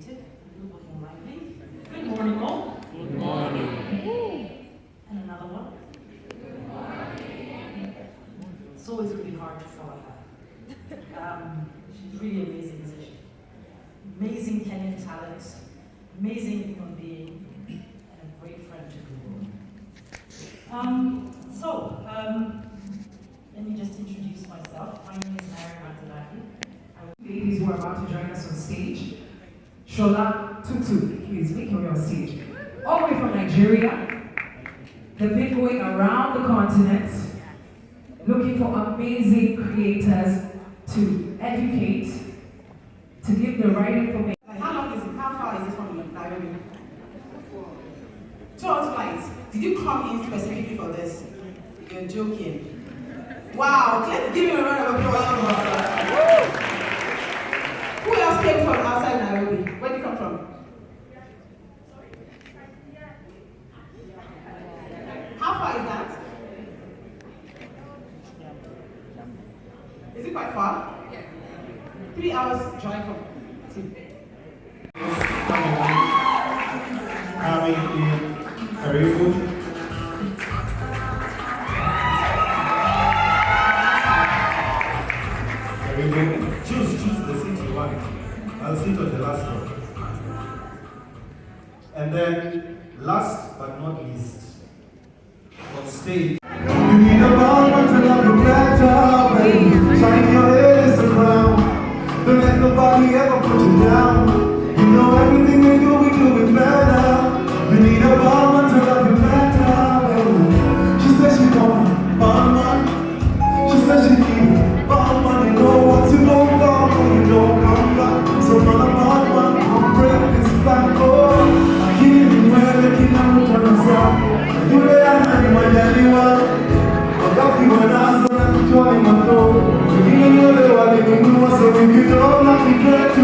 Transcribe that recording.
motivated, a little bit more lively. Good morning, all. Good morning. And another one. Good morning. It's always really hard to follow her. She's really an amazing musician. Amazing Kenyan talent, amazing human being, and a great friend to the world. Let me just introduce myself. My name is Mary Mandalaki. Ladies who are about to join us on stage. Shola Tutu, please make her way on stage. All the way from Nigeria. They've been going around the continent looking for amazing creators to educate, to give the right information. How far is it from Nairobi? 2 hours flight. Did you come in specifically for this? You're joking. Wow, let's give him a round of applause. Who else came from outside Nairobi? Where did you come from? How far is that? Is it quite far? 3 hours drive from. Very good. Very good. Choose the seat you want. I'll sit on the last one. And then, last but not least, on stage. You need a moment to love you better, baby. Shine your head is a crown. Don't let nobody ever put you down. You know everything we do it better. You need a moment to love you better, baby. She said she want man. She said she need man. You know what you don't want when you don't come back. So man, come break this back. Oh, I keep you mwelekeoniinternet. You lay a hand in my anyone. I got you when I was joining my door. You know they were living, so if you don't like me, get to